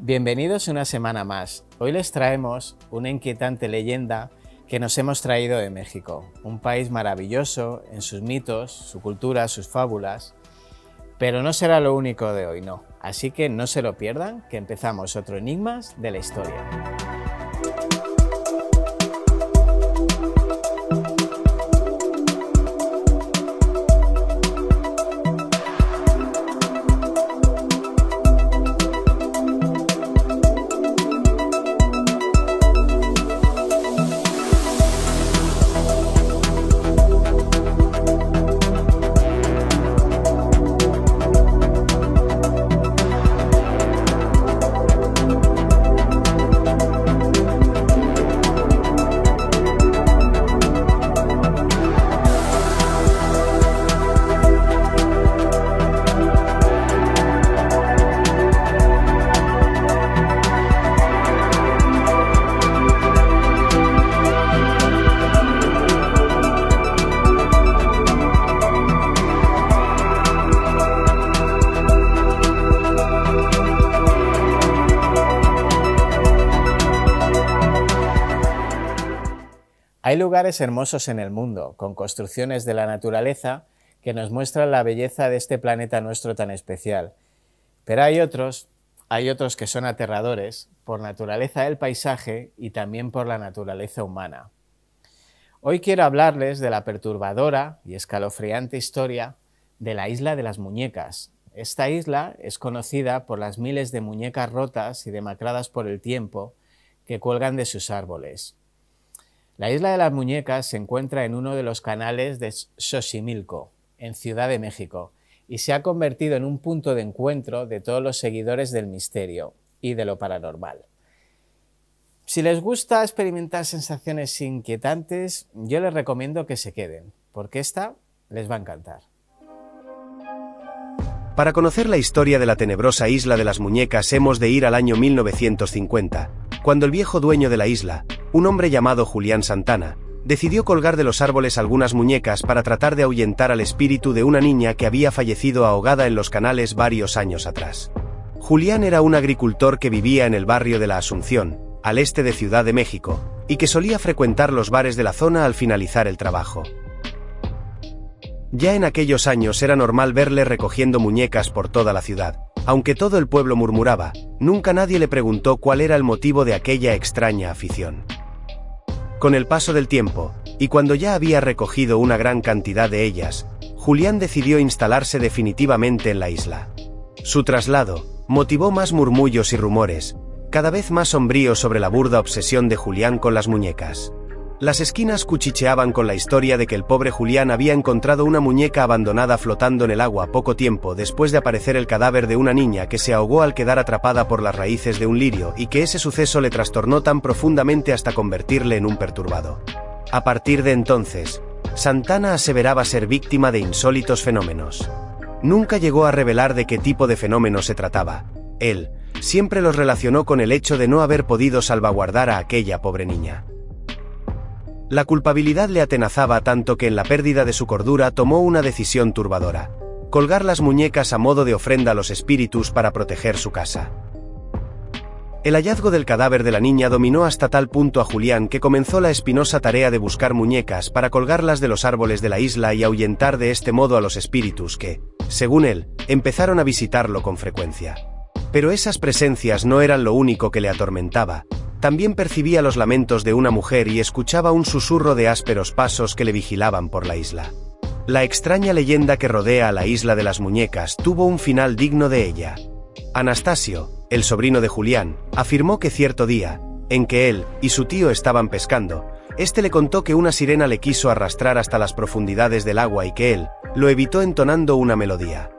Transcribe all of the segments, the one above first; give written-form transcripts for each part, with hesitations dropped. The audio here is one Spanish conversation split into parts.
Bienvenidos una semana más. Hoy les traemos una inquietante leyenda que nos hemos traído de México, un país maravilloso en sus mitos, su cultura, sus fábulas, pero no será lo único de hoy, no. Así que no se lo pierdan, que empezamos otro Enigmas de la Historia. Hay lugares hermosos en el mundo, con construcciones de la naturaleza que nos muestran la belleza de este planeta nuestro tan especial. Pero hay otros que son aterradores por naturaleza del paisaje y también por la naturaleza humana. Hoy quiero hablarles de la perturbadora y escalofriante historia de la Isla de las Muñecas. Esta isla es conocida por las miles de muñecas rotas y demacradas por el tiempo que cuelgan de sus árboles. La Isla de las Muñecas se encuentra en uno de los canales de Xochimilco, en Ciudad de México, y se ha convertido en un punto de encuentro de todos los seguidores del misterio y de lo paranormal. Si les gusta experimentar sensaciones inquietantes, yo les recomiendo que se queden, porque esta les va a encantar. Para conocer la historia de la tenebrosa Isla de las Muñecas hemos de ir al año 1950, cuando el viejo dueño de la isla, un hombre llamado Julián Santana, decidió colgar de los árboles algunas muñecas para tratar de ahuyentar al espíritu de una niña que había fallecido ahogada en los canales varios años atrás. Julián era un agricultor que vivía en el barrio de la Asunción, al este de Ciudad de México, y que solía frecuentar los bares de la zona al finalizar el trabajo. Ya en aquellos años era normal verle recogiendo muñecas por toda la ciudad. Aunque todo el pueblo murmuraba, nunca nadie le preguntó cuál era el motivo de aquella extraña afición. Con el paso del tiempo, y cuando ya había recogido una gran cantidad de ellas, Julián decidió instalarse definitivamente en la isla. Su traslado motivó más murmullos y rumores, cada vez más sombríos sobre la burda obsesión de Julián con las muñecas. Las esquinas cuchicheaban con la historia de que el pobre Julián había encontrado una muñeca abandonada flotando en el agua poco tiempo después de aparecer el cadáver de una niña que se ahogó al quedar atrapada por las raíces de un lirio y que ese suceso le trastornó tan profundamente hasta convertirle en un perturbado. A partir de entonces, Santana aseveraba ser víctima de insólitos fenómenos. Nunca llegó a revelar de qué tipo de fenómeno se trataba. Él siempre los relacionó con el hecho de no haber podido salvaguardar a aquella pobre niña. La culpabilidad le atenazaba tanto que en la pérdida de su cordura tomó una decisión turbadora: colgar las muñecas a modo de ofrenda a los espíritus para proteger su casa. El hallazgo del cadáver de la niña dominó hasta tal punto a Julián que comenzó la espinosa tarea de buscar muñecas para colgarlas de los árboles de la isla y ahuyentar de este modo a los espíritus que, según él, empezaron a visitarlo con frecuencia. Pero esas presencias no eran lo único que le atormentaba. También percibía los lamentos de una mujer y escuchaba un susurro de ásperos pasos que le vigilaban por la isla. La extraña leyenda que rodea a la Isla de las Muñecas tuvo un final digno de ella. Anastasio, el sobrino de Julián, afirmó que cierto día, en que él y su tío estaban pescando, este le contó que una sirena le quiso arrastrar hasta las profundidades del agua y que él lo evitó entonando una melodía.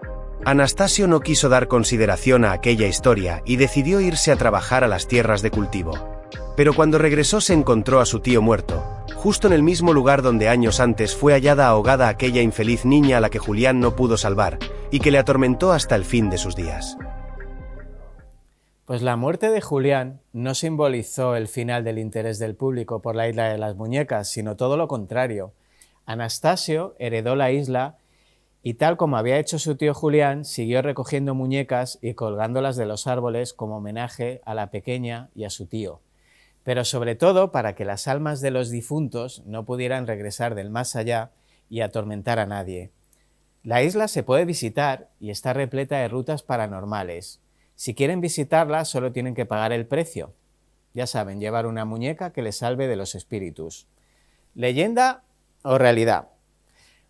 Anastasio no quiso dar consideración a aquella historia y decidió irse a trabajar a las tierras de cultivo. Pero cuando regresó se encontró a su tío muerto, justo en el mismo lugar donde años antes fue hallada ahogada aquella infeliz niña a la que Julián no pudo salvar, y que le atormentó hasta el fin de sus días. Pues la muerte de Julián no simbolizó el final del interés del público por la Isla de las Muñecas, sino todo lo contrario. Anastasio heredó la isla Y tal como había hecho su tío Julián, siguió recogiendo muñecas y colgándolas de los árboles como homenaje a la pequeña y a su tío, pero sobre todo para que las almas de los difuntos no pudieran regresar del más allá y atormentar a nadie. La isla se puede visitar y está repleta de rutas paranormales. Si quieren visitarla, solo tienen que pagar el precio. Ya saben, llevar una muñeca que les salve de los espíritus. ¿Leyenda o realidad?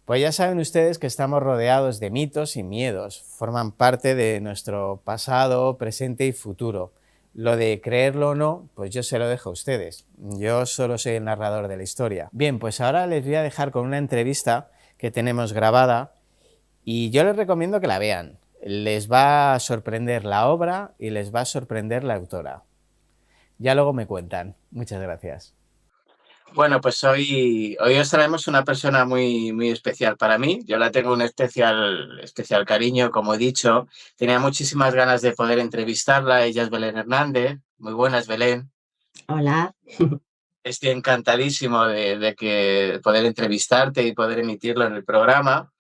Pues ya saben ustedes que estamos rodeados de mitos y miedos, forman parte de nuestro pasado, presente y futuro. Lo de creerlo o no, pues yo se lo dejo a ustedes. Yo solo soy el narrador de la historia. Bien, pues ahora les voy a dejar con una entrevista que tenemos grabada y yo les recomiendo que la vean. Les va a sorprender la obra y les va a sorprender la autora. Ya luego me cuentan. Muchas gracias. Bueno, pues hoy os traemos una persona muy especial para mí. Yo la tengo un especial cariño, como he dicho. Tenía muchísimas ganas de poder entrevistarla. Ella es Belén Hernández. Muy buenas, Belén. Hola. Estoy encantadísimo de que poder entrevistarte y poder emitirlo en el programa.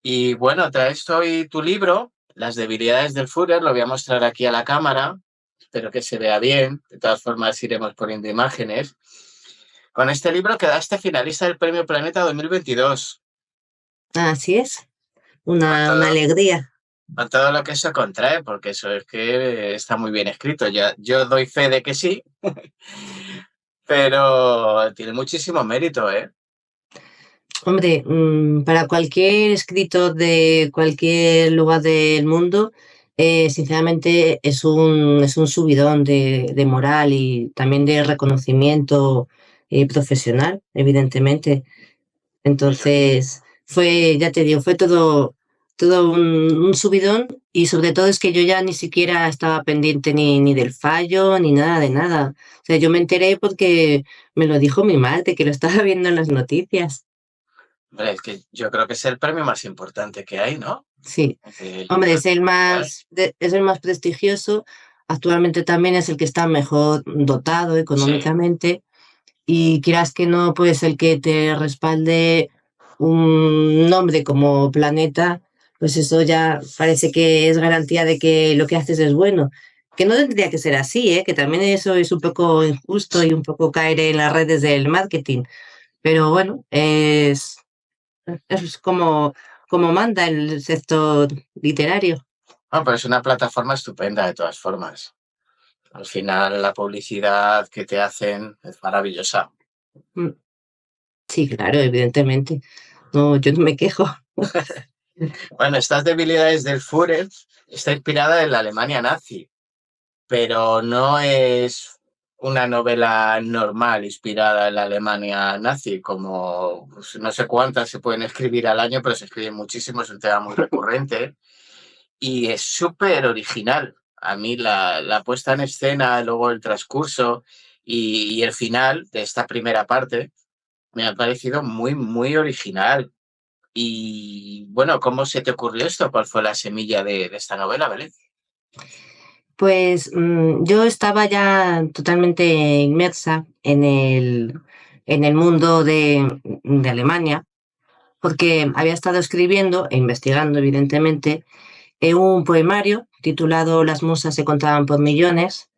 Y bueno, traes hoy tu libro, Las debilidades del Führer. Lo voy a mostrar aquí a la cámara. Espero que se vea bien. De todas formas, iremos poniendo imágenes. Con este libro quedaste finalista del Premio Planeta 2022. Así es, una alegría. Con todo lo que eso contrae, porque eso es que está muy bien escrito. Yo doy fe de que sí, pero tiene muchísimo mérito, ¿eh? Hombre, para cualquier escritor de cualquier lugar del mundo, sinceramente es un subidón de moral y también de reconocimiento profesional, evidentemente. Entonces, ya te digo, fue todo un subidón y sobre todo es que yo ya ni siquiera estaba pendiente ni del fallo ni nada de nada. O sea, yo me enteré porque me lo dijo mi madre, que lo estaba viendo en las noticias. Hombre, es que yo creo que es el premio más importante que hay, ¿no? Sí, hombre, es el más prestigioso. Actualmente también es el que está mejor dotado económicamente. Y quieras que no, pues el que te respalde un nombre como Planeta, pues eso ya parece que es garantía de que lo que haces es bueno. Que no tendría que ser así, ¿eh? Que también eso es un poco injusto y un poco caer en las redes del marketing. Pero bueno, es como manda el sector literario. Ah, pero es una plataforma estupenda de todas formas. Al final la publicidad que te hacen es maravillosa. Sí, claro, evidentemente. No, yo no me quejo. Bueno, estas debilidades del Führer está inspirada en la Alemania nazi, pero no es una novela normal inspirada en la Alemania nazi, como pues, no sé cuántas se pueden escribir al año, pero se escriben muchísimo, es un tema muy recurrente y es súper original. A mí la puesta en escena, luego el transcurso y el final de esta primera parte me ha parecido muy original. Y bueno, ¿cómo se te ocurrió esto? ¿Cuál fue la semilla de esta novela, Belén? Pues yo estaba ya totalmente inmersa en el mundo de Alemania, porque había estado escribiendo e investigando, evidentemente, un poemario titulado Las musas se contaban por millones.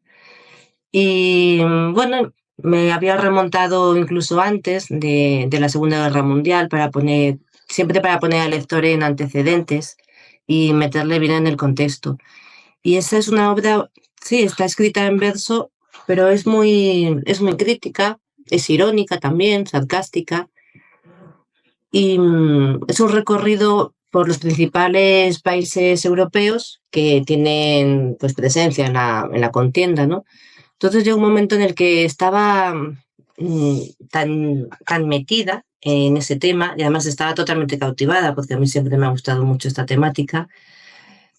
Y bueno, me había remontado incluso antes de la Segunda Guerra Mundial siempre para poner al lector en antecedentes y meterle bien en el contexto. Y esa es una obra, sí, está escrita en verso, pero es muy crítica, es irónica también, sarcástica. Y es un recorrido por los principales países europeos que tienen pues, presencia en la contienda, ¿no? Entonces llegó un momento en el que estaba tan metida en ese tema y además estaba totalmente cautivada porque a mí siempre me ha gustado mucho esta temática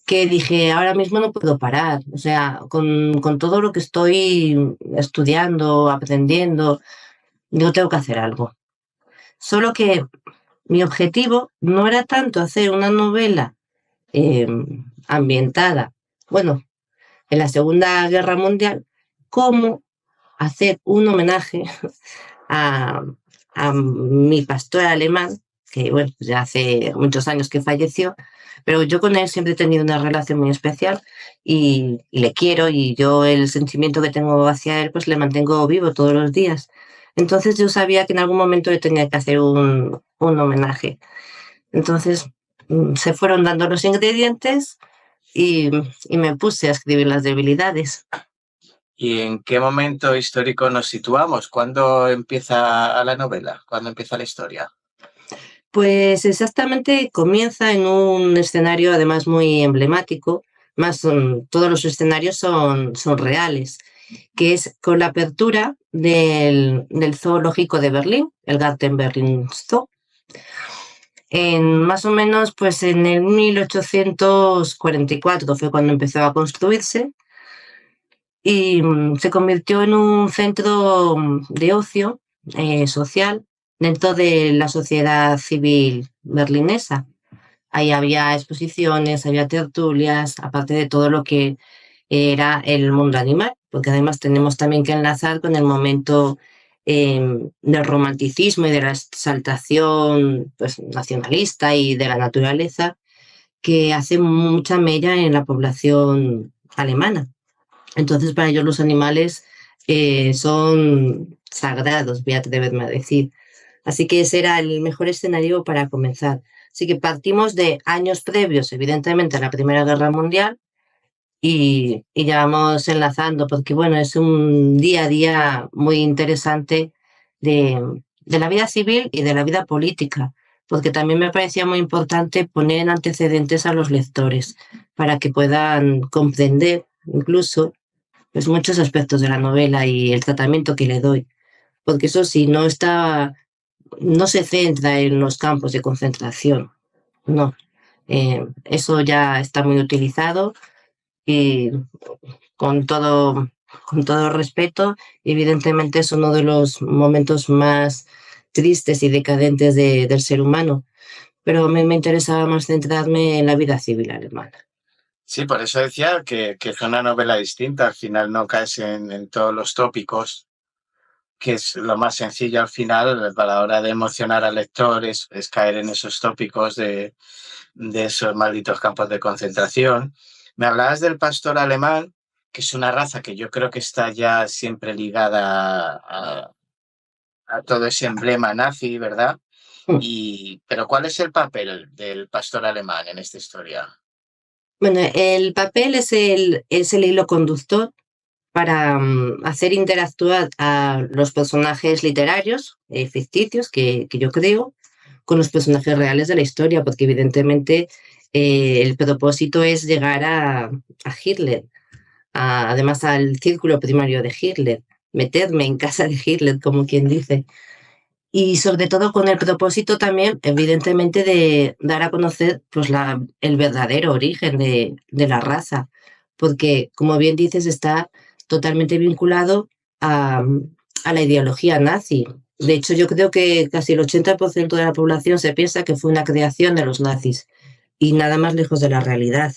que dije, ahora mismo no puedo parar. O sea, con todo lo que estoy estudiando, aprendiendo, yo tengo que hacer algo. Solo que mi objetivo no era tanto hacer una novela eh, ambientada, bueno, en la Segunda Guerra Mundial, como hacer un homenaje a, a mi pastor alemán, que bueno, pues ya hace muchos años que falleció, pero yo con él siempre he tenido una relación muy especial y le quiero, y yo el sentimiento que tengo hacia él pues le mantengo vivo todos los días. Entonces yo sabía que en algún momento le tenía que hacer un homenaje. Entonces se fueron dando los ingredientes y me puse a escribir las debilidades. ¿Y en qué momento histórico nos situamos? ¿Cuándo empieza la novela? ¿Cuándo empieza la historia? Pues exactamente comienza en un escenario además muy emblemático, más todos los escenarios son reales, que es con la apertura del zoológico de Berlín, el Garten Berlin Zoo, en más o menos pues en el 1844 fue cuando empezó a construirse y se convirtió en un centro de ocio social dentro de la sociedad civil berlinesa. Ahí había exposiciones, había tertulias, aparte de todo lo que era el mundo animal, porque además tenemos también que enlazar con el momento del romanticismo y de la exaltación pues, nacionalista y de la naturaleza, que hace mucha mella en la población alemana. Entonces, para ellos los animales son sagrados, voy a atreverme a decir. Así que ese era el mejor escenario para comenzar. Así que partimos de años previos, evidentemente, a la Primera Guerra Mundial y ya vamos enlazando, porque bueno, es un día a día muy interesante de la vida civil y de la vida política, porque también me parecía muy importante poner en antecedentes a los lectores para que puedan comprender incluso pues, muchos aspectos de la novela y el tratamiento que le doy, porque eso sí, no se centra en los campos de concentración, no. Eso ya está muy utilizado y con con todo respeto, evidentemente es uno de los momentos más tristes y decadentes del ser humano, pero a mí me interesaba más centrarme en la vida civil alemana. Sí, por eso decía que es una novela distinta. Al final no caes en todos los tópicos, que es lo más sencillo al final para la hora de emocionar al lector, es caer en esos tópicos de esos malditos campos de concentración. Me hablabas del pastor alemán, que es una raza que yo creo que está ya siempre ligada a todo ese emblema nazi, ¿verdad? Pero ¿cuál es el papel del pastor alemán en esta historia? Bueno, el papel es el hilo conductor para hacer interactuar a los personajes literarios, ficticios, que yo creo, con los personajes reales de la historia, porque evidentemente el propósito es llegar a Hitler, además al círculo primario de Hitler, meterme en casa de Hitler, como quien dice. Y sobre todo con el propósito también, evidentemente, de dar a conocer pues, el verdadero origen de la raza, porque, como bien dices, está totalmente vinculado a la ideología nazi. De hecho, yo creo que casi el 80% de la población se piensa que fue una creación de los nazis y nada más lejos de la realidad.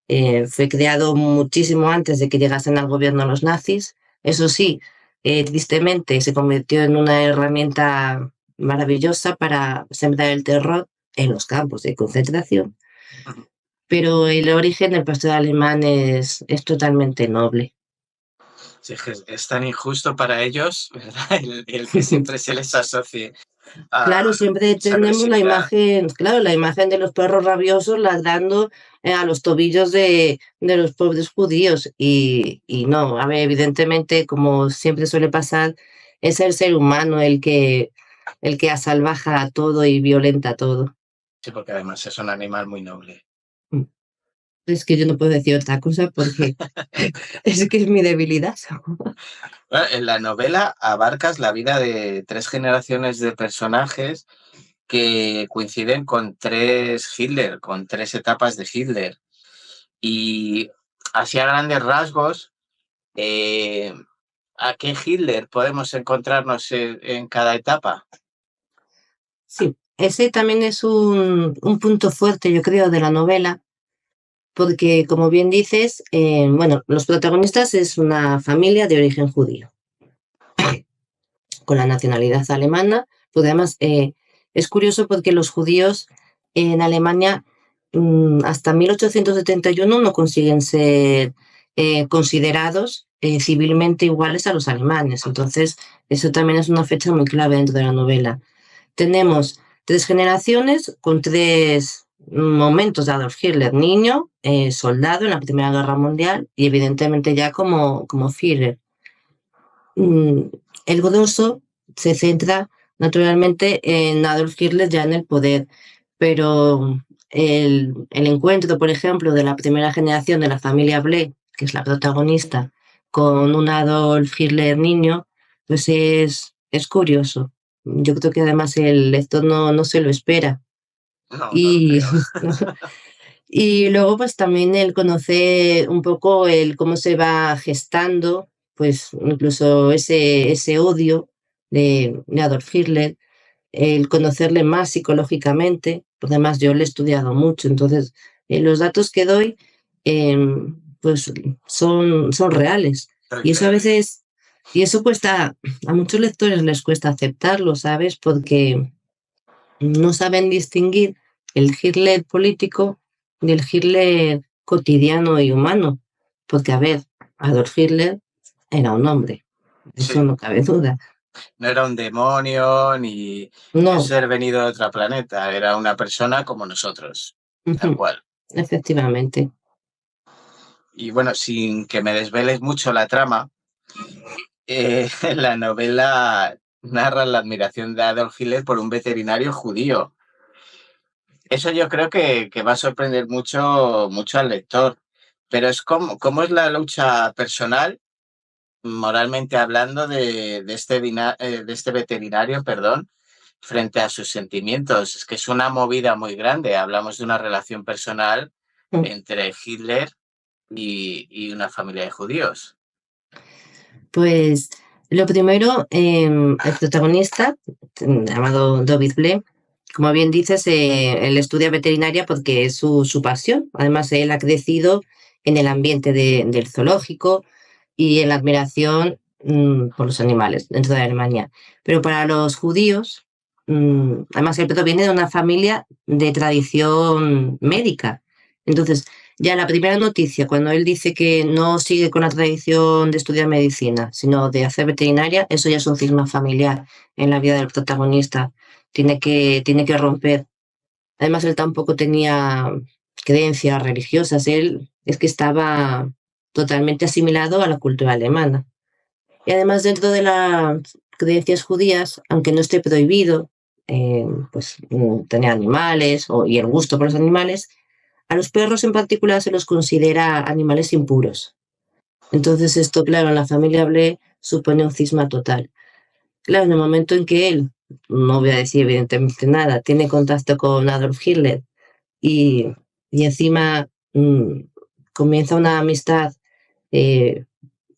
Fue creado muchísimo antes de que llegasen al gobierno los nazis. Eso sí, tristemente se convirtió en una herramienta maravillosa para sembrar el terror en los campos de concentración. Pero el origen del pastor alemán es totalmente noble. Sí, es tan injusto para ellos, ¿verdad? El que siempre se les asocie a Claro, siempre esa tenemos la agresividad. imagen, claro, la imagen de los perros rabiosos ladrando a los tobillos de los pobres judíos. Y no, a ver, evidentemente, como siempre suele pasar, es el ser humano el que asalvaja a todo y violenta todo. Sí, porque además es un animal muy noble. Mm. Es que yo no puedo decir otra cosa porque es que es mi debilidad. Bueno, en la novela abarcas la vida de 3 generaciones de personajes que coinciden con 3 Hitler, con 3 etapas de Hitler. Y así a grandes rasgos, eh, ¿a qué Hitler podemos encontrarnos en cada etapa? Sí, ese también es un punto fuerte, yo creo, de la novela, porque, como bien dices, bueno, los protagonistas es una familia de origen judío, con la nacionalidad alemana, pues además Es curioso porque los judíos en Alemania hasta 1871 no consiguen ser considerados civilmente iguales a los alemanes. Entonces, eso también es una fecha muy clave dentro de la novela. Tenemos 3 generaciones con 3 momentos de Adolf Hitler: niño, soldado en la Primera Guerra Mundial y evidentemente ya como Führer. El grosso se centra naturalmente en Adolf Hitler ya en el poder, pero el encuentro, por ejemplo, de la primera generación de la familia Blé, que es la protagonista, con un Adolf Hitler niño, pues es curioso. Yo creo que además el lector no se lo espera. No, no lo Y, creo. y luego pues también el conocer un poco el cómo se va gestando, pues incluso ese odio de Adolf Hitler, el conocerle más psicológicamente, porque además yo le he estudiado mucho, entonces los datos que doy pues son reales. Y eso a veces, y eso cuesta, a muchos lectores les cuesta aceptarlo, ¿sabes? Porque no saben distinguir el Hitler político del Hitler cotidiano y humano. Porque, a ver, Adolf Hitler era un hombre, de eso Sí, no cabe duda. no era un demonio ni un No, ser venido de otro planeta, era una persona como nosotros, tal cual. efectivamente. Y bueno, sin que me desveles mucho la trama, la novela narra la admiración de Adolf Hitler por un veterinario judío. Eso yo creo que va a sorprender mucho al lector. Pero es cómo es la lucha personal, moralmente hablando, de este veterinario, perdón, frente a sus sentimientos. Es que es una movida muy grande. Hablamos de una relación personal entre Hitler y una familia de judíos. Pues lo primero, el protagonista, llamado David Blaine, como bien dices, él estudia veterinaria porque es su pasión. Además, él ha crecido en el ambiente del zoológico y en la admiración por los animales dentro de Alemania. Pero para los judíos, además el proviene de una familia de tradición médica. Entonces, ya la primera noticia, cuando él dice que no sigue con la tradición de estudiar medicina, sino de hacer veterinaria, eso ya es un cisma familiar en la vida del protagonista. Tiene que romper. Además, él tampoco tenía creencias religiosas, él es que estaba totalmente asimilado a la cultura alemana. Y además, dentro de las creencias judías, aunque no esté prohibido, pues tener animales y el gusto por los animales, a los perros en particular se los considera animales impuros. Entonces esto, claro, en la familia Blé supone un cisma total. Claro, en el momento en que él, no voy a decir evidentemente nada, tiene contacto con Adolf Hitler y, y encima comienza una amistad eh,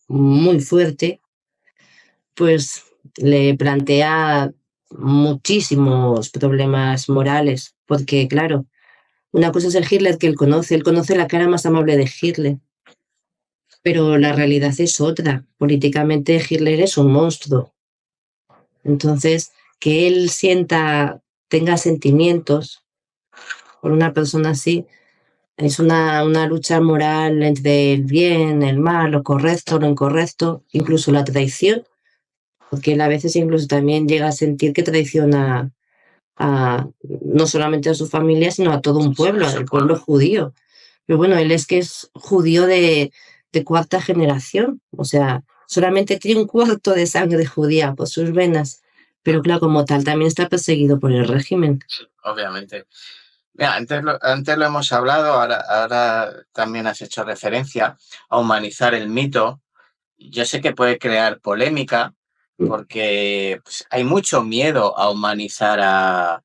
muy fuerte, pues le plantea muchísimos problemas morales, porque claro, una cosa es el Hitler que él conoce la cara más amable de Hitler, pero la realidad es otra. Políticamente Hitler es un monstruo. Entonces, que él tenga sentimientos por una persona así, es una lucha moral entre el bien, el mal, lo correcto, lo incorrecto, incluso la traición, porque él a veces incluso también llega a sentir que traiciona no solamente a su familia, sino a todo un pueblo, al pueblo judío. Pero bueno, él es que es judío de cuarta generación, o sea, solamente tiene un cuarto de sangre judía por sus venas, pero claro, como tal, también está perseguido por el régimen. Obviamente. Mira, antes lo hemos hablado, ahora también has hecho referencia a humanizar el mito. Yo sé que puede crear polémica porque pues, hay mucho miedo a humanizar a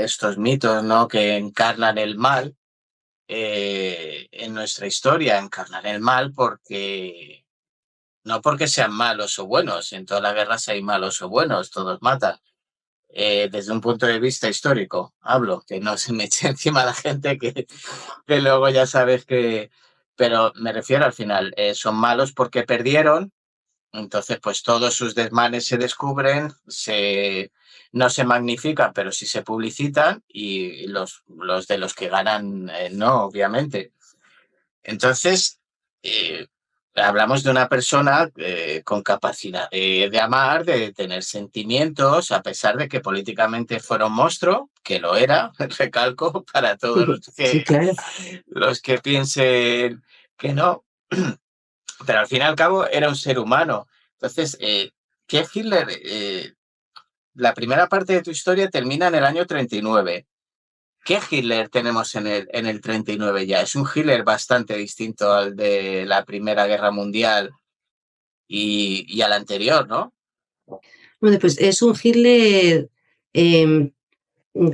estos mitos, ¿no? Que encarnan el mal en nuestra historia, encarnan el mal porque no porque sean malos o buenos, en todas las guerras hay malos o buenos, todos matan. Desde un punto de vista histórico, hablo, que no se me eche encima la gente que luego ya sabes que... Pero me refiero al final, son malos porque perdieron, entonces pues todos sus desmanes se descubren, no se magnifican, pero sí se publicitan, y los de los que ganan, no, obviamente. Entonces, hablamos de una persona con capacidad de amar, de tener sentimientos, a pesar de que políticamente fuera un monstruo, que lo era, recalco, para todos Sí, claro. los que piensen que no, pero al fin y al cabo era un ser humano. Entonces, ¿qué Hitler? La primera parte de tu historia termina en el año 39. ¿Qué Hitler tenemos en el 39 ya? Es un Hitler bastante distinto al de la Primera Guerra Mundial y al anterior, ¿no? Bueno, pues es un Hitler em,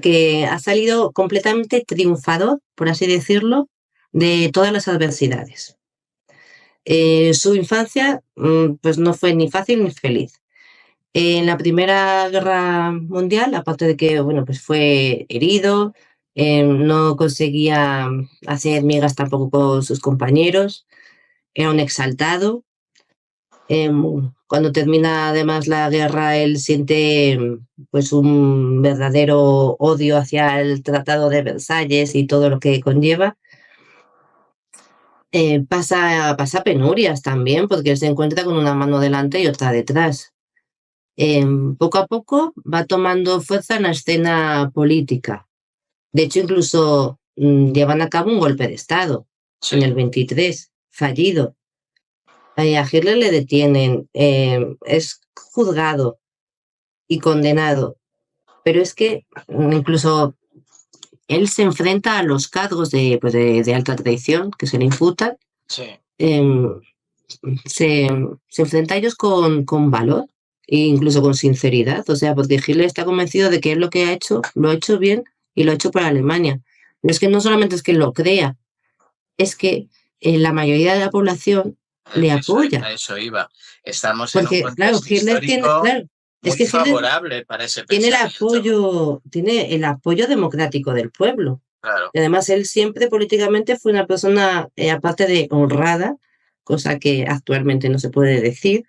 que ha salido completamente triunfador, por así decirlo, de todas las adversidades. Su infancia pues no fue ni fácil ni feliz. En la Primera Guerra Mundial, aparte de que bueno, pues fue herido, no conseguía hacer migas tampoco con sus compañeros, era un exaltado. Cuando termina además la guerra, él siente pues un verdadero odio hacia el Tratado de Versalles y todo lo que conlleva. Pasa penurias también, porque él se encuentra con una mano delante y otra detrás. Poco a poco va tomando fuerza en la escena política. De hecho, incluso llevan a cabo un golpe de Estado Sí. en el 23, fallido. A Hitler le detienen, es juzgado y condenado, pero es que incluso él se enfrenta a los cargos pues de alta traición que se le imputan. Sí. Se, se enfrenta a ellos con valor e incluso con sinceridad, o sea, porque Hitler está convencido de que él lo que ha hecho, lo ha hecho bien y lo ha hecho para Alemania. Pero es que no solamente es que lo crea, es que la mayoría de la población le apoya. A eso iba. Estamos en un Porque, claro, contexto Hitler tiene, histórico claro, es muy que Hitler favorable para ese pensamiento. tiene el apoyo democrático del pueblo. Claro. Y además él siempre políticamente fue una persona, aparte de honrada, cosa que actualmente no se puede decir,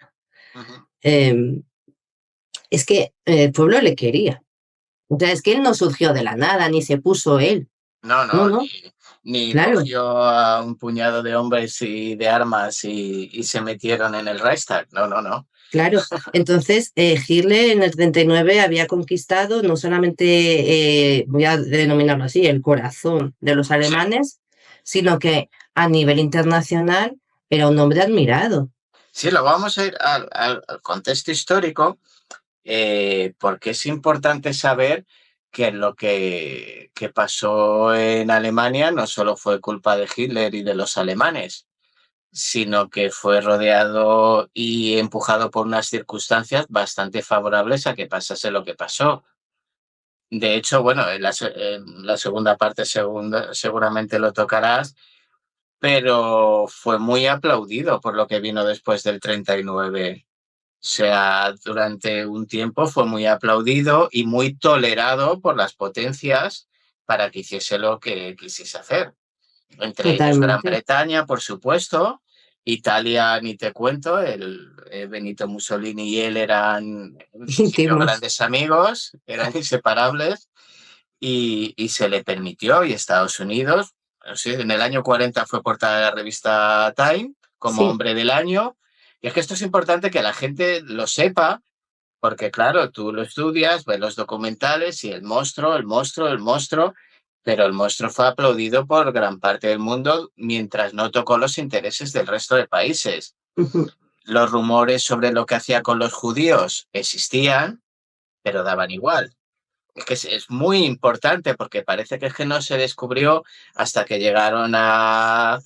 Uh-huh. es que el pueblo le quería. O sea, es que él no surgió de la nada, ni se puso él. No, No, no, ni claro. cogió a un puñado de hombres y de armas y se metieron en el Reichstag. No, no, no. Claro, entonces Hitler en el 39 había conquistado no solamente, voy a denominarlo así, el corazón de los alemanes, sino que a nivel internacional era un hombre admirado. Sí, lo vamos a ir al contexto histórico, porque es importante saber que lo que pasó en Alemania no solo fue culpa de Hitler y de los alemanes, sino que fue rodeado y empujado por unas circunstancias bastante favorables a que pasase lo que pasó. De hecho, bueno, en la segunda parte seguramente lo tocarás, pero fue muy aplaudido por lo que vino después del 39. O sea, durante un tiempo fue muy aplaudido y muy tolerado por las potencias para que hiciese lo que quisiese hacer. Entre ellos Gran Totalmente. Bretaña, por supuesto. Italia, ni te cuento, Benito Mussolini y él eran grandes amigos, eran inseparables, y se le permitió, y Estados Unidos, sí, en el año 40 fue portada de la revista Time como Sí. hombre del año. Y es que esto es importante que la gente lo sepa, porque claro, tú lo estudias, ves los documentales y el monstruo, pero el monstruo fue aplaudido por gran parte del mundo mientras no tocó los intereses del resto de países. Ujú. Los rumores sobre lo que hacía con los judíos existían, pero daban igual. Es que es muy importante porque parece que es que no se descubrió hasta que llegaron a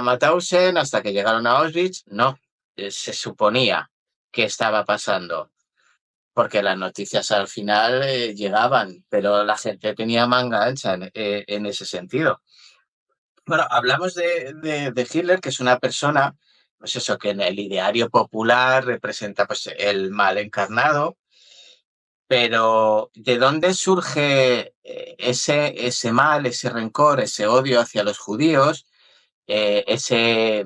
Mauthausen, hasta que llegaron a Auschwitz. No, se suponía que estaba pasando, porque las noticias al final llegaban, pero la gente tenía manga ancha en ese sentido. Bueno, hablamos de Hitler, que es una persona, pues eso, que en el ideario popular representa pues el mal encarnado, pero ¿de dónde surge ese mal, ese rencor, ese odio hacia los judíos, ese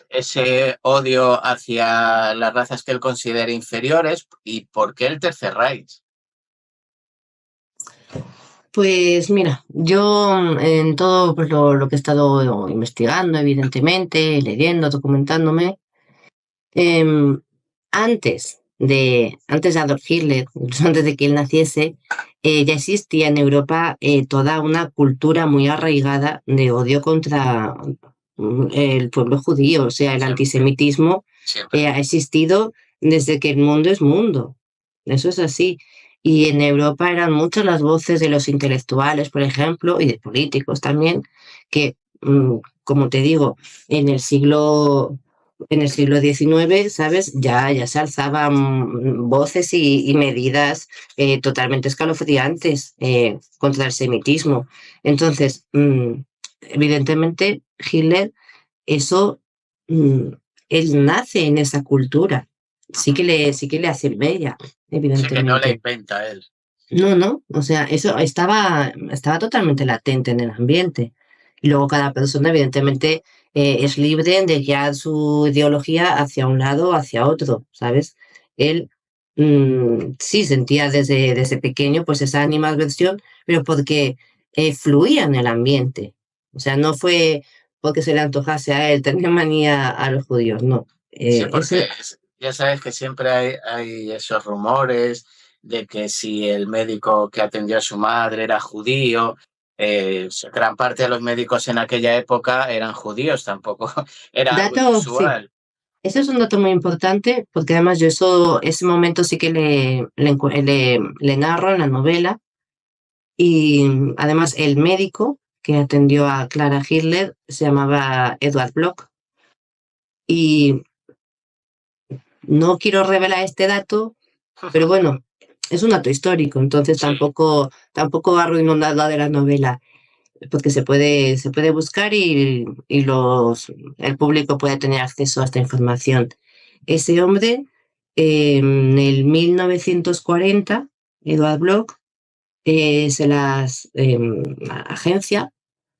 ese odio hacia las razas que él considera inferiores? ¿Y por qué el Tercer Reich? Pues mira, yo en todo pues, lo que he estado investigando, evidentemente, leyendo, documentándome, em, antes de Adolf Hitler, incluso antes de que él naciese, ya existía en Europa toda una cultura muy arraigada de odio contra el pueblo judío. O sea, el Siempre. antisemitismo Siempre. ha existido desde que el mundo es mundo. Eso es así. Y en Europa eran muchas las voces de los intelectuales, por ejemplo, y de políticos también, que, como te digo, en el siglo XIX, ¿sabes? Ya se alzaban voces y medidas totalmente escalofriantes contra el semitismo. Entonces, evidentemente, Hitler, eso, él nace en esa cultura. Sí que le hace bella, evidentemente. Sí, que no le inventa él. No, o sea, eso estaba totalmente latente en el ambiente. Y luego cada persona, evidentemente, es libre de guiar su ideología hacia un lado o hacia otro, ¿sabes? Él sí sentía desde pequeño pues esa animadversión, pero porque fluía en el ambiente. O sea, no fue porque se le antojase a él, tenía manía a los judíos, no. Sí, porque ya sabes que siempre hay esos rumores de que si el médico que atendió a su madre era judío, gran parte de los médicos en aquella época eran judíos, tampoco era algo Dato, sí. inusual. Eso es un dato muy importante porque además yo ese momento sí que le narro en la novela y además el médico que atendió a Clara Hitler se llamaba Edward Bloch y no quiero revelar este dato, pero bueno, es un dato histórico, entonces Sí. tampoco arruino nada de la novela porque se puede buscar y el público puede tener acceso a esta información. Ese hombre, en el 1940, Edward Bloch, se las agencia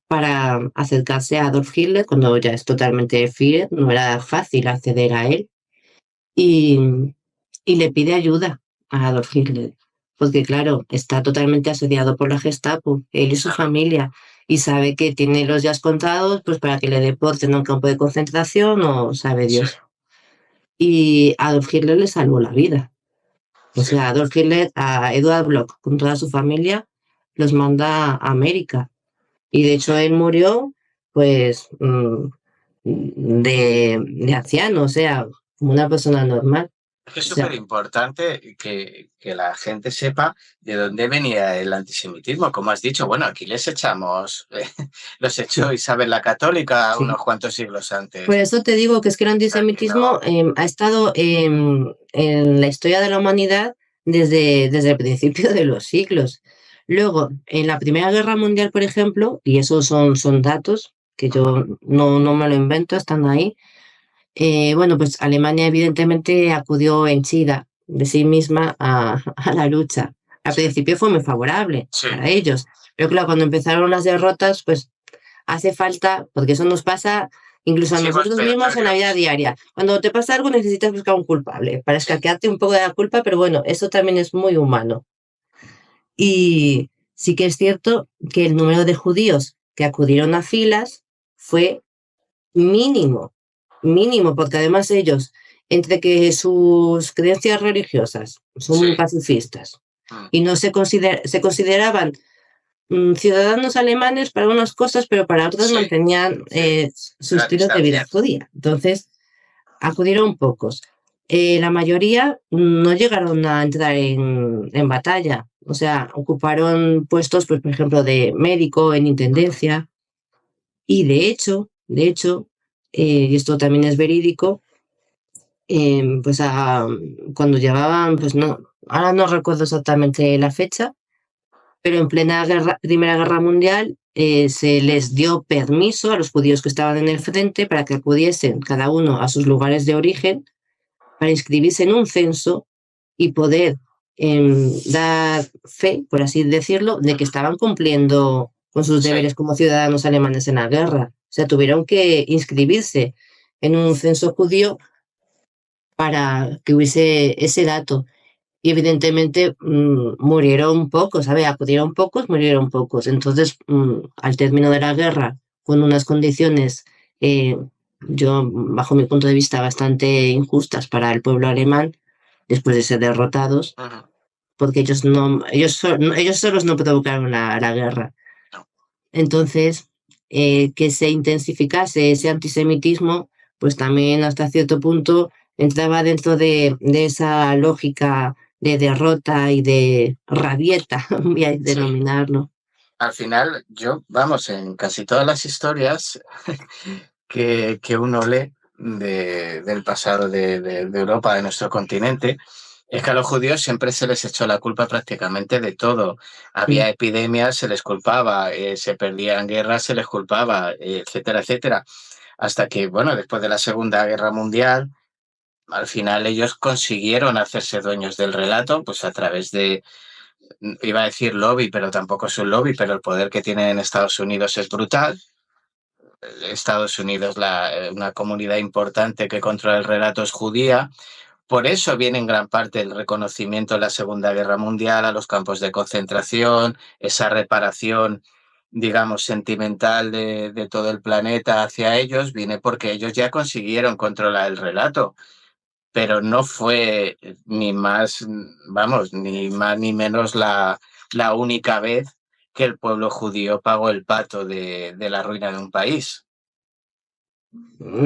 para acercarse a Adolf Hitler cuando ya es totalmente Führer, no era fácil acceder a él, y, y le pide ayuda a Adolf Hitler, porque claro, está totalmente asediado por la Gestapo, él y su familia, y sabe que tiene los días contados pues para que le deporten a un campo de concentración o sabe Dios. Y Adolf Hitler le salvó la vida. O sea, Adolf Hitler a Edward Bloch con toda su familia los manda a América. Y de hecho él murió pues de anciano, o sea, como una persona normal. Es que es O sea, súper importante que la gente sepa de dónde venía el antisemitismo. Como has dicho, bueno, aquí les echamos, los echó Isabel la Católica sí. unos cuantos siglos antes. Por eso te digo que es que el antisemitismo ha estado en la historia de la humanidad desde el principio de los siglos. Luego, en la Primera Guerra Mundial, por ejemplo, y esos son datos que yo no me lo invento, están ahí, bueno, pues Alemania evidentemente acudió henchida de sí misma a la lucha. Al principio fue muy favorable para ellos, pero claro, cuando empezaron las derrotas, pues hace falta, porque eso nos pasa incluso a nosotros mismos en la vida diaria. Cuando te pasa algo necesitas buscar un culpable para escaquearte un poco de la culpa, pero bueno, eso también es muy humano. Y sí que es cierto que el número de judíos que acudieron a filas fue mínimo, porque además ellos, entre que sus creencias religiosas son pacifistas y no se consideraban ciudadanos alemanes para unas cosas, pero para otras mantenían su estilo de vida judía. Entonces, acudieron pocos. La mayoría no llegaron a entrar en batalla, o sea, ocuparon puestos, pues, por ejemplo, de médico en intendencia. Y de hecho, y esto también es verídico, pues cuando llegaban, pues no, ahora no recuerdo exactamente la fecha, pero en plena Primera Guerra Mundial se les dio permiso a los judíos que estaban en el frente para que acudiesen cada uno a sus lugares de origen para inscribirse en un censo y poder dar fe, por así decirlo, de que estaban cumpliendo con sus deberes como ciudadanos alemanes en la guerra. O sea, tuvieron que inscribirse. en un censo judío para que hubiese ese dato. Y evidentemente murieron pocos, ¿sabes? Acudieron pocos, murieron pocos. Entonces, al término de la guerra, con unas condiciones, eh, yo, bajo mi punto de vista, bastante injustas para el pueblo alemán, después de ser derrotados, Ujú. porque ellos solos no provocaron la guerra. Entonces, que se intensificase ese antisemitismo, pues también hasta cierto punto entraba dentro de esa lógica de derrota y de rabieta, voy a Sí. denominarlo. Al final, vamos, en casi todas las historias que uno lee del pasado de Europa, de nuestro continente, es que a los judíos siempre se les echó la culpa prácticamente de todo. Mm. Había epidemias, se les culpaba, se perdían guerras, se les culpaba, etcétera, etcétera. Hasta que, bueno, después de la Segunda Guerra Mundial, al final ellos consiguieron hacerse dueños del relato, pues a través de, iba a decir lobby, pero tampoco es un lobby, pero el poder que tienen en Estados Unidos es brutal. Estados Unidos, una comunidad importante que controla el relato es judía. Por eso viene en gran parte el reconocimiento en la Segunda Guerra Mundial a los campos de concentración, esa reparación, digamos, sentimental de todo el planeta hacia ellos, viene porque ellos ya consiguieron controlar el relato, pero no fue ni más, vamos, ni más ni menos la única vez que el pueblo judío pagó el pato de la ruina de un país.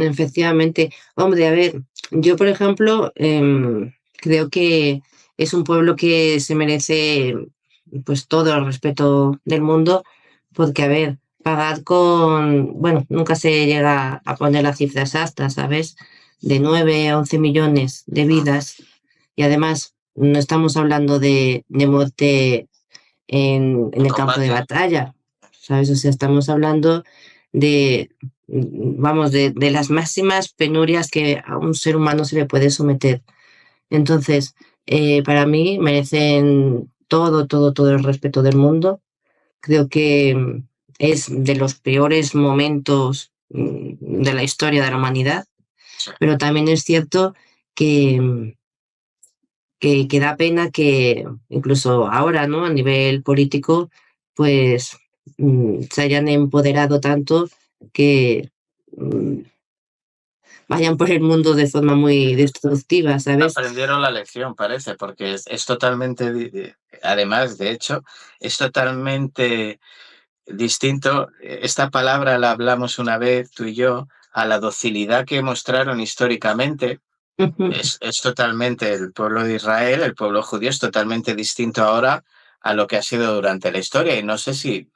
Efectivamente. Hombre, a ver, yo por ejemplo creo que es un pueblo que se merece pues todo el respeto del mundo, porque a ver, pagar con, bueno, nunca se llega a poner la cifra exacta, ¿sabes? De 9 a 11 millones de vidas y además no estamos hablando de muerte en el campo de batalla, ¿sabes? O sea, estamos hablando de, vamos, de las máximas penurias que a un ser humano se le puede someter. Entonces, para mí merecen todo el respeto del mundo. Creo que es de los peores momentos de la historia de la humanidad, pero también es cierto que, que da pena que incluso ahora, ¿no? A nivel político, pues se hayan empoderado tanto que mm, vayan por el mundo de forma muy destructiva, ¿sabes? Aprendieron la lección, parece, porque es totalmente, además, de hecho, es totalmente distinto. Esta palabra la hablamos una vez tú y yo, a la docilidad que mostraron históricamente. Es totalmente el pueblo de Israel, el pueblo judío es totalmente distinto ahora a lo que ha sido durante la historia. Y no sé si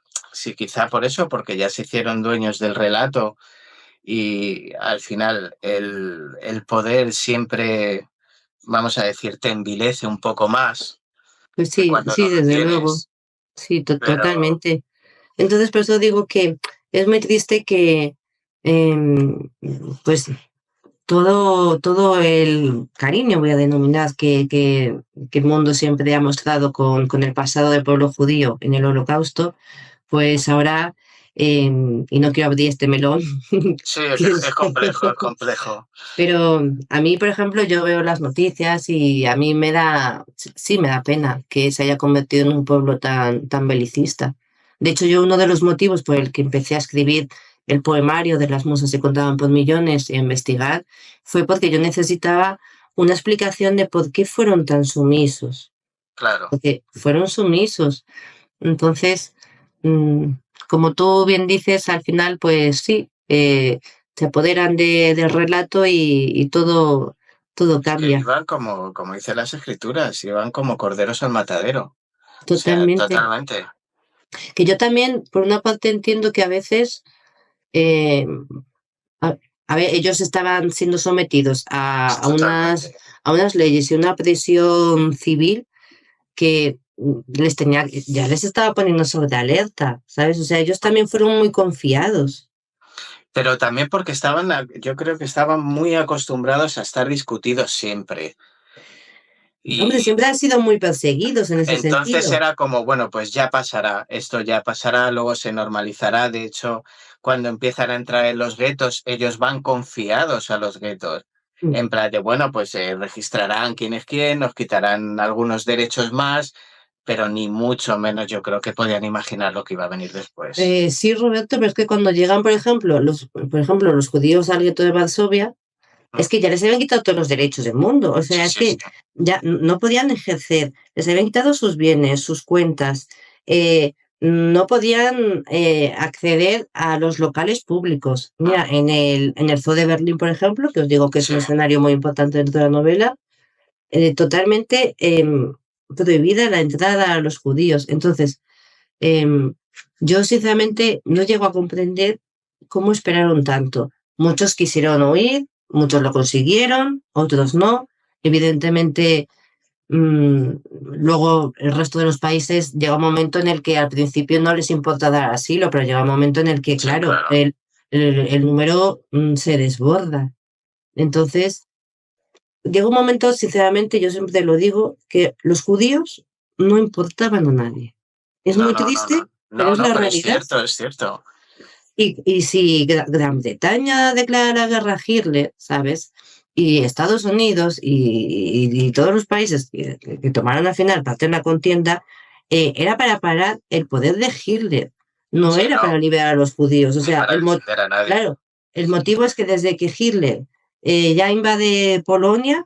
quizá por eso, porque ya se hicieron dueños del relato y al final el poder siempre, vamos a decir, te envilece un poco más Pues que sí, cuando sí, no lo desde luego. tienes. Sí, Pero totalmente. Entonces, por eso digo que es muy triste que, em, pues, todo el cariño, voy a denominar, que el mundo siempre ha mostrado con el pasado del pueblo judío en el Holocausto, pues ahora, y no quiero abrir este melón, sí, que es complejo, es complejo. pero a mí, por ejemplo, yo veo las noticias y a mí sí me da pena que se haya convertido en un pueblo tan belicista. De hecho, yo uno de los motivos por el que empecé a escribir el poemario de las musas se contaban por millones y a investigar fue porque yo necesitaba una explicación de por qué fueron tan sumisos, Claro. porque fueron sumisos. Entonces, mm, como tú bien dices, al final, pues sí, se apoderan del relato y todo Es que cambia iban como dicen las escrituras, iban como corderos al matadero. O sea, totalmente. totalmente. Que yo también, por una parte, entiendo que a veces, eh, a, a ver, ellos estaban siendo sometidos Totalmente. a unas leyes y una presión civil que ya les estaba poniendo sobre alerta, ¿sabes? O sea, ellos también fueron muy confiados. Pero también porque yo creo que estaban muy acostumbrados a estar discutidos siempre. Hombre, siempre han sido muy perseguidos en ese Entonces sentido. era como, bueno, pues ya pasará, esto ya pasará, luego se normalizará. De hecho, cuando empiezan a entrar en los guetos, ellos van confiados a los guetos. Mm. En plan de, bueno, pues registrarán quién es quién, nos quitarán algunos derechos más, pero ni mucho menos yo creo que podían imaginar lo que iba a venir después. Sí, Roberto, pero es que cuando llegan, por ejemplo, los judíos al gueto de Varsovia, es que ya les habían quitado todos los derechos del mundo. O Sí, sea, es sí, sí. que ya no podían ejercer, les habían quitado sus bienes, sus cuentas, no podían acceder a los locales públicos. Mira, en el Zoo de Berlín, por ejemplo, que os digo que es Sí. un escenario muy importante dentro de la novela, totalmente prohibida la entrada a los judíos. Entonces, em, yo sinceramente no llego a comprender cómo esperaron tanto. Muchos quisieron huir, muchos lo consiguieron, otros no. Evidentemente, luego el resto de los países llega un momento en el que al principio no les importa dar asilo, pero llega un momento en el que, Sí, claro, claro. el número se desborda. Entonces, llega un momento, sinceramente, yo siempre lo digo, que los judíos no importaban a nadie. Es No, muy no, no, triste, no. pero No, es no, la pero es realidad. cierto, es cierto. Y si Gran Bretaña declara la guerra a Hitler, ¿sabes? Y Estados Unidos y todos los países que tomaron al final parte en la contienda, era para parar el poder de Hitler, no Sí, era no, para liberar a los judíos. O ni sea, para defender a nadie. claro, el motivo es que desde que Hitler ya invade Polonia,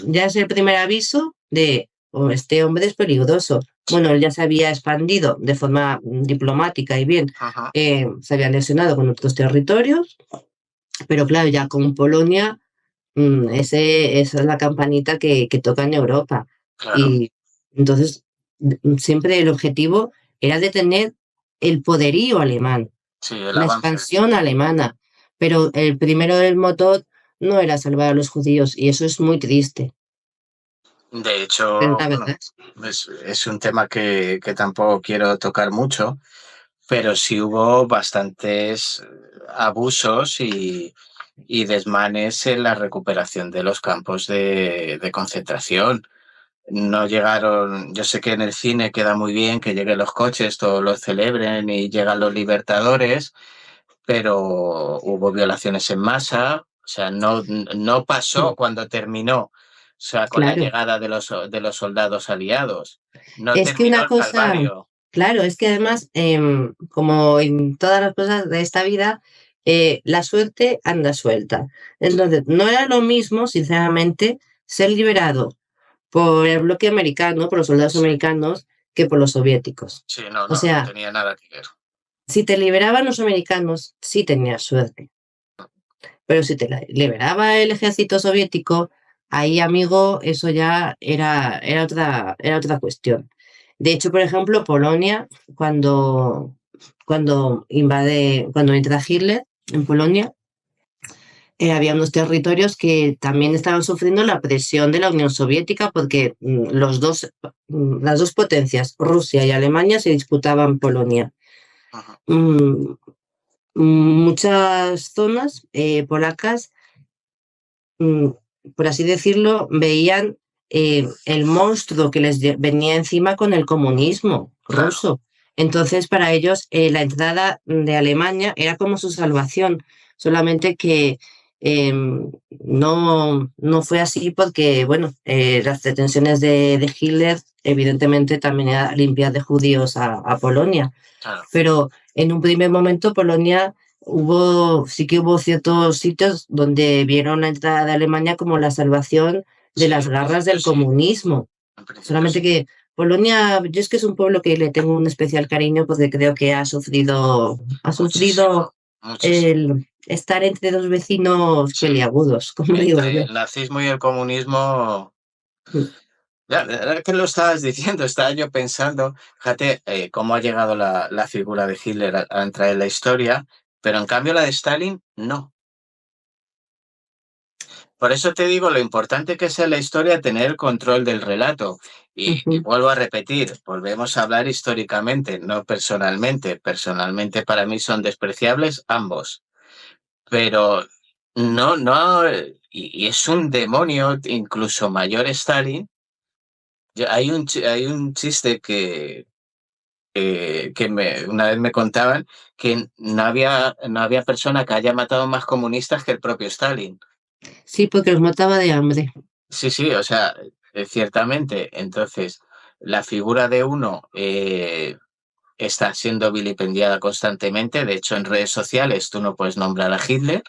ya es el primer aviso de: "Oh, este hombre es peligroso". Bueno, él ya se había expandido de forma diplomática y bien, Ajá. se había anexionado con otros territorios, pero claro, ya con Polonia, esa es la campanita que toca en Europa. Claro, Y entonces, siempre el objetivo era detener el poderío alemán, sí, el la avance. expansión alemana, pero el primero del motor no era salvar a los judíos, y eso es muy triste, De es hecho, la bueno, verdad. es un tema que tampoco quiero tocar mucho, pero sí hubo bastantes abusos y desmanes en la recuperación de los campos de concentración. No llegaron, yo sé que en el cine queda muy bien que lleguen los coches, todos lo celebren y llegan los libertadores, pero hubo violaciones en masa, o sea, no Mm. pasó cuando terminó, o sea, con la Claro, llegada de los soldados aliados. No es que terminó una el cosa, calvario. claro, es que además, como en todas las cosas de esta vida, la suerte anda suelta. Sí, Entonces, no era lo mismo, sinceramente, ser liberado por el bloque americano, por los soldados sí, americanos, que por los soviéticos. sí, no, O no, no sea, tenía nada que ver. si te liberaban los americanos, sí tenías suerte, pero si te liberaba el ejército soviético, ahí, amigo, eso ya era otra cuestión. De hecho, por ejemplo, Polonia, cuando entra Hitler en Polonia, había unos territorios que también estaban sufriendo la presión de la Unión Soviética, porque las dos potencias, Rusia y Alemania, se disputaban Polonia. Ujú. Mm, Muchas zonas polacas, mm, por así decirlo, veían el monstruo que les venía encima con el comunismo Claro, ruso. Entonces, para ellos, la entrada de Alemania era como su salvación, solamente que no fue así porque, bueno, las pretensiones de Hitler, evidentemente, también era limpiar de judíos a Polonia. claro. Pero en un primer momento Polonia sí que hubo ciertos sitios donde vieron la entrada de Alemania como la salvación de Sí, las en garras principio del sí, comunismo. en principio Solamente sí. que Polonia, yo es que es un pueblo que le tengo un especial cariño porque creo que ha sufrido Muchísimo, muchísimo. el estar entre dos vecinos Sí, peliagudos, como digo entre yo. el nazismo y el comunismo. Ya, ahora que lo estabas diciendo, estaba yo pensando, fíjate, cómo ha llegado la figura de Hitler a entrar en la historia, pero en cambio la de Stalin, no. Por eso te digo lo importante que es en la historia tener control del relato. Y Ujú. vuelvo a repetir, volvemos a hablar históricamente, no personalmente. Personalmente para mí son despreciables ambos, pero no, no, y es un demonio incluso mayor Stalin Hay un chiste una vez me contaban que no había persona que haya matado más comunistas que el propio Stalin. Sí, porque los mataba de hambre. Sí, sí, o sea, ciertamente. Entonces, la figura de uno está siendo vilipendiada constantemente. De hecho, en redes sociales tú no puedes nombrar a Hitler,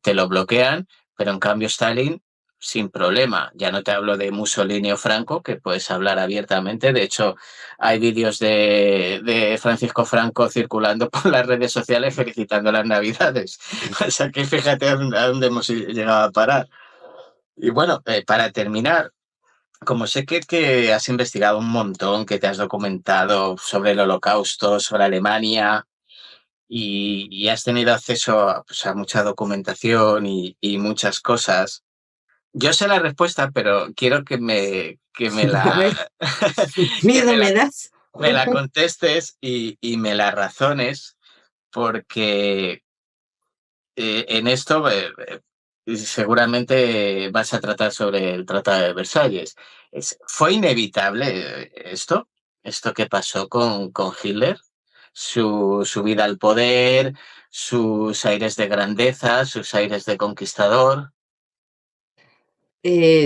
te lo bloquean, pero en cambio Stalin, sin problema. Ya no te hablo de Mussolini o Franco, que puedes hablar abiertamente. De hecho, hay vídeos de Francisco Franco circulando por las redes sociales felicitando las Navidades. O sea que fíjate a dónde hemos llegado a parar. Y bueno, para terminar, como sé que has investigado un montón, que te has documentado sobre el Holocausto, sobre Alemania y has tenido acceso pues, a mucha documentación y muchas cosas, yo sé la respuesta, pero quiero que me A ver, que miedo me das. me la contestes y me la razones, porque en esto seguramente vas a tratar sobre el Tratado de Versalles. ¿Fue inevitable esto que pasó con Hitler? Su subida al poder, sus aires de grandeza, sus aires de conquistador.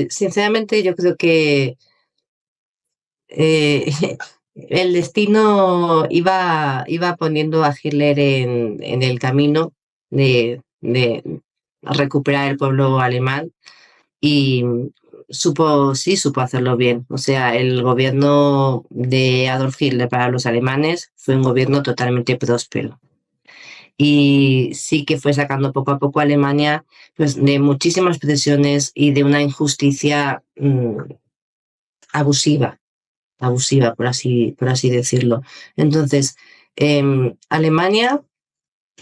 Sinceramente, yo creo que eh, el destino iba poniendo a Hitler en el camino de recuperar el pueblo alemán y supo hacerlo bien. O sea, el gobierno de Adolf Hitler para los alemanes fue un gobierno totalmente próspero. Y sí que fue sacando poco a poco a Alemania pues, de muchísimas presiones y de una injusticia abusiva, abusiva, por así decirlo. Entonces, Alemania,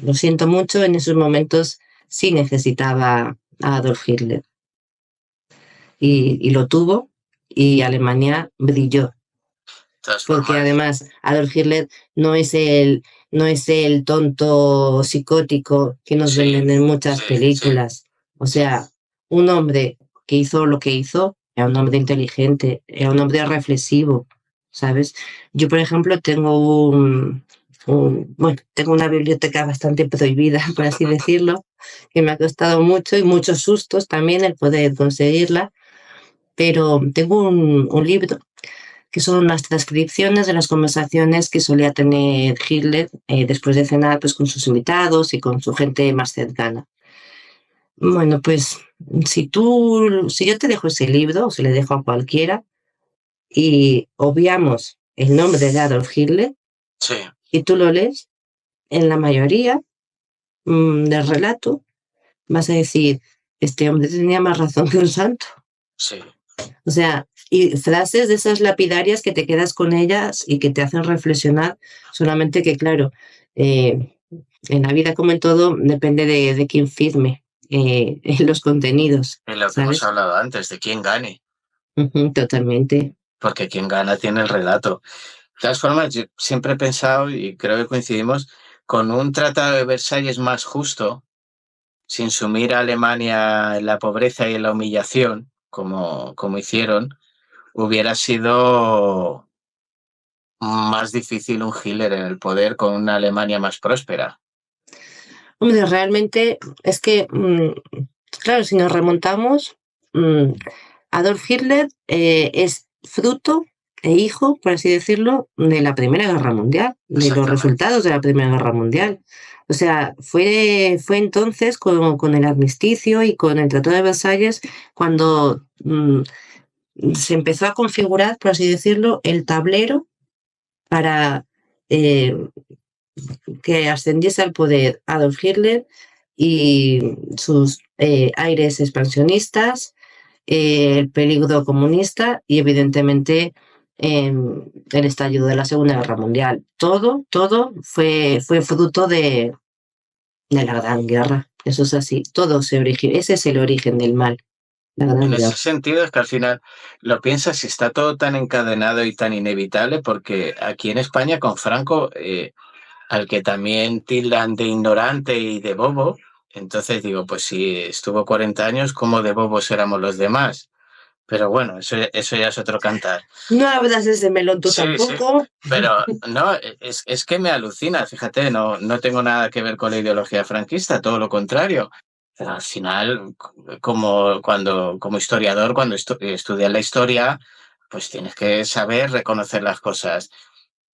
lo siento mucho, en esos momentos sí necesitaba a Adolf Hitler y lo tuvo y Alemania brilló. De todas Porque formas, además Adolf Hitler no es el tonto psicótico que nos sí, venden en muchas sí, sí, películas. O sí. sea, un hombre que hizo lo que hizo era un hombre inteligente, era un hombre reflexivo, ¿sabes? Yo, por ejemplo, tengo una biblioteca bastante prohibida, por así decirlo, que me ha costado mucho y muchos sustos también el poder conseguirla, pero tengo un libro que son las transcripciones de las conversaciones que solía tener Hitler después de cenar pues, con sus invitados y con su gente más cercana. Bueno, pues si yo te dejo ese libro, o se le dejo a cualquiera, y obviamos el nombre de Adolf Hitler, Sí, y tú lo lees, en la mayoría del relato vas a decir, este hombre tenía más razón que un santo. sí. O sea, y frases de esas lapidarias que te quedas con ellas y que te hacen reflexionar, solamente que, claro, eh, en la vida como en todo, depende de quién firme en los contenidos, Es lo que hemos ¿sabes? hablado antes, de quién gane, Ujú, totalmente. porque quien gana tiene el relato. De todas formas, yo siempre he pensado, y creo que coincidimos, con un tratado de Versalles más justo, sin sumir a Alemania en la pobreza y en la humillación, como hicieron, hubiera sido más difícil un Hitler en el poder con una Alemania más próspera. Hombre, realmente es que, claro, si nos remontamos, Adolf Hitler es fruto e hijo, por así decirlo, de la Primera Guerra Mundial, de los Exactamente. resultados de la Primera Guerra Mundial. O sea, fue entonces con el armisticio y con el Tratado de Versalles cuando se empezó a configurar, por así decirlo, el tablero para eh, que ascendiese al poder Adolf Hitler y sus aires expansionistas, el peligro comunista y evidentemente el estallido de la Segunda Guerra Mundial. Todo fue fruto de la Gran Guerra. Eso es así. Ese es el origen del mal, la En Gran ese Guerra. sentido es que al final lo piensas y está todo tan encadenado y tan inevitable, porque aquí en España con Franco, al que también tildan de ignorante y de bobo, entonces digo, pues si estuvo 40 años, ¿cómo de bobos éramos los demás? Pero bueno, eso ya es otro cantar. No abras ese melón tú tampoco. Sí, pero no, es que me alucina, fíjate, no tengo nada que ver con la ideología franquista, todo lo contrario. Pero al final, como historiador, cuando estudias la historia, pues tienes que saber reconocer las cosas.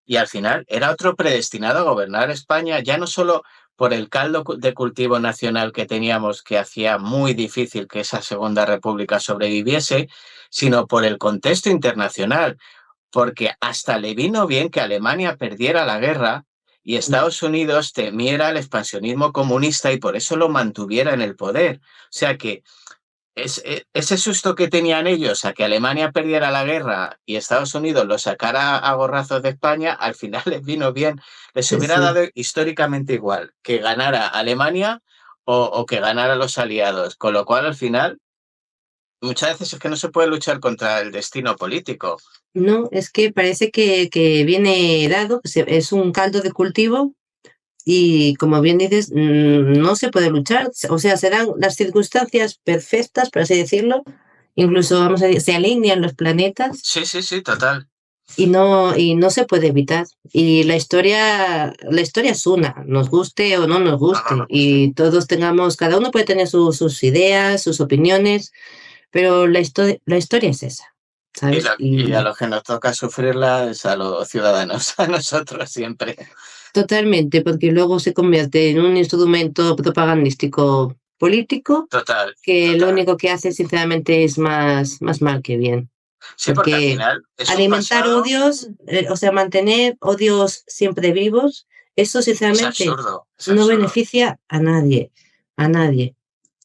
Y al final era otro predestinado a gobernar España, ya no solo por el caldo de cultivo nacional que teníamos, que hacía muy difícil que esa Segunda República sobreviviese, sino por el contexto internacional, porque hasta le vino bien que Alemania perdiera la guerra y Estados Unidos temiera el expansionismo comunista y por eso lo mantuviera en el poder. O sea que ese susto que tenían ellos a que Alemania perdiera la guerra y Estados Unidos lo sacara a gorrazos de España, al final les vino bien. Les hubiera dado históricamente igual que ganara Alemania o que ganara los aliados. Con lo cual, al final, muchas veces es que no se puede luchar contra el destino político. No, es que parece que viene dado, es un caldo de cultivo y como bien dices, no se puede luchar. O sea, se dan las circunstancias perfectas, por así decirlo. Incluso, vamos a decir, se alinean los planetas. Sí, total. Y no se puede evitar. Y la historia es una, nos guste o no nos guste. Y todos tengamos, cada uno puede tener sus ideas, sus opiniones, pero la historia es esa. ¿Sabes? Y a los que nos toca sufrirla es a los ciudadanos, a nosotros siempre. Totalmente, porque luego se convierte en un instrumento propagandístico político. Total. Lo único que hace, sinceramente, es más mal que bien. Sí, porque al final es alimentar odios, o sea, mantener odios siempre vivos, eso sinceramente es absurdo. No beneficia a nadie.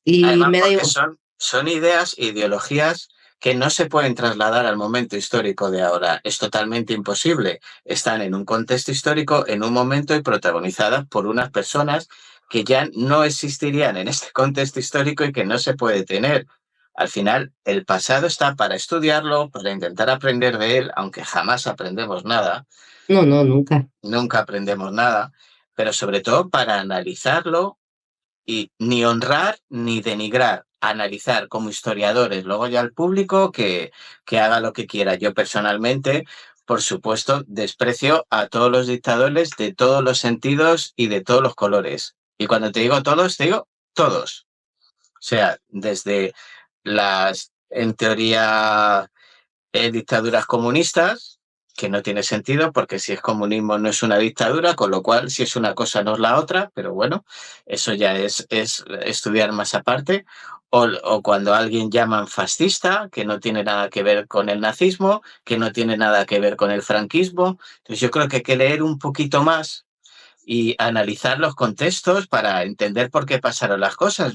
Y además, me da porque son ideas, ideologías que no se pueden trasladar al momento histórico de ahora. Es totalmente imposible. Están en un contexto histórico, en un momento y protagonizadas por unas personas que ya no existirían en este contexto histórico y que no se puede tener. Al final, el pasado está para estudiarlo, para intentar aprender de él, aunque jamás aprendemos nada. No, nunca. Nunca aprendemos nada, pero sobre todo para analizarlo y ni honrar ni denigrar, analizar como historiadores. Luego ya el público que haga lo que quiera. Yo personalmente, por supuesto, desprecio a todos los dictadores de todos los sentidos y de todos los colores. Y cuando te digo todos, te digo todos. O sea, desde las, en teoría, dictaduras comunistas, que no tiene sentido porque si es comunismo no es una dictadura, con lo cual si es una cosa no es la otra, pero bueno, eso ya es estudiar más aparte. O cuando a alguien llaman fascista, que no tiene nada que ver con el nazismo, que no tiene nada que ver con el franquismo. Entonces yo creo que hay que leer un poquito más y analizar los contextos para entender por qué pasaron las cosas.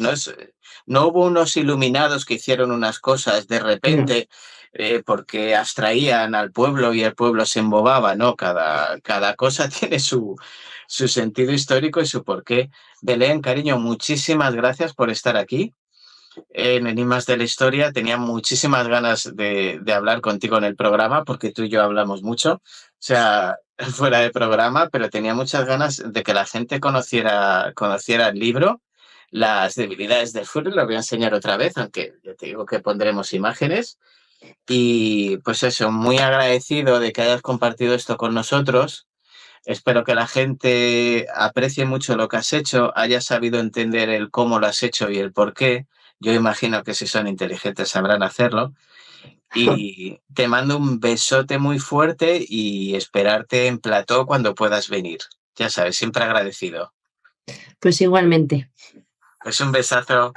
No hubo unos iluminados que hicieron unas cosas de repente porque abstraían al pueblo y el pueblo se embobaba, ¿no? Cada cosa tiene su sentido histórico y su porqué. Belén, cariño, muchísimas gracias por estar aquí. En Enigmas de la Historia tenía muchísimas ganas de hablar contigo en el programa porque tú y yo hablamos mucho, o sea, fuera de programa, pero tenía muchas ganas de que la gente conociera el libro, Las debilidades del Führer. Lo voy a enseñar otra vez, aunque ya te digo que pondremos imágenes. Y pues eso, muy agradecido de que hayas compartido esto con nosotros. Espero que la gente aprecie mucho lo que has hecho, haya sabido entender el cómo lo has hecho y el por qué. Yo imagino que si son inteligentes sabrán hacerlo. Y te mando un besote muy fuerte y esperarte en plató cuando puedas venir. Ya sabes, siempre agradecido. Pues igualmente. Pues un besazo.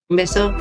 Un beso.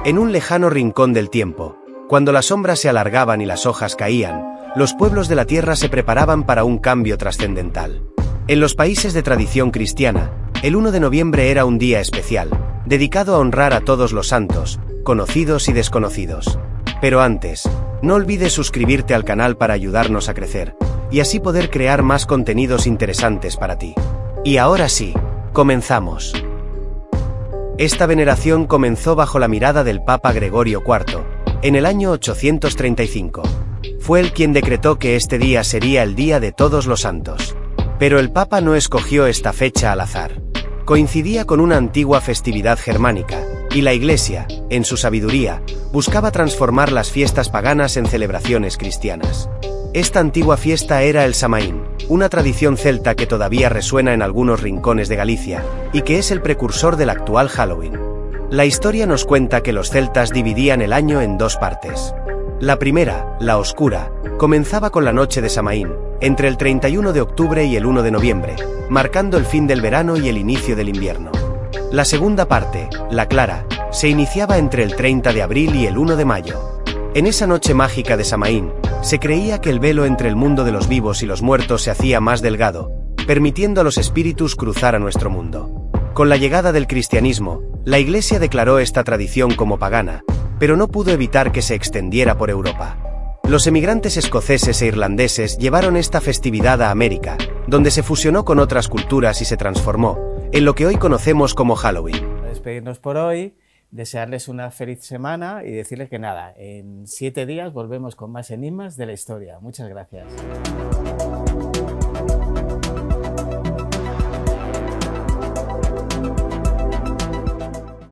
En un lejano rincón del tiempo, cuando las sombras se alargaban y las hojas caían, los pueblos de la tierra se preparaban para un cambio trascendental. En los países de tradición cristiana, el 1 de noviembre era un día especial, dedicado a honrar a todos los santos, conocidos y desconocidos. Pero antes, no olvides suscribirte al canal para ayudarnos a crecer, y así poder crear más contenidos interesantes para ti. Y ahora sí, comenzamos. Esta veneración comenzó bajo la mirada del Papa Gregorio IV, en el año 835. Fue él quien decretó que este día sería el Día de Todos los Santos. Pero el Papa no escogió esta fecha al azar. Coincidía con una antigua festividad germánica, y la Iglesia, en su sabiduría, buscaba transformar las fiestas paganas en celebraciones cristianas. Esta antigua fiesta era el Samaín, una tradición celta que todavía resuena en algunos rincones de Galicia, y que es el precursor del actual Halloween. La historia nos cuenta que los celtas dividían el año en dos partes. La primera, la oscura, comenzaba con la noche de Samaín, entre el 31 de octubre y el 1 de noviembre, marcando el fin del verano y el inicio del invierno. La segunda parte, la clara, se iniciaba entre el 30 de abril y el 1 de mayo. En esa noche mágica de Samaín, se creía que el velo entre el mundo de los vivos y los muertos se hacía más delgado, permitiendo a los espíritus cruzar a nuestro mundo. Con la llegada del cristianismo, la Iglesia declaró esta tradición como pagana, pero no pudo evitar que se extendiera por Europa. Los emigrantes escoceses e irlandeses llevaron esta festividad a América, donde se fusionó con otras culturas y se transformó en lo que hoy conocemos como Halloween. Para despedirnos por hoy, desearles una feliz semana y decirles que nada, en 7 días volvemos con más enigmas de la historia. Muchas gracias.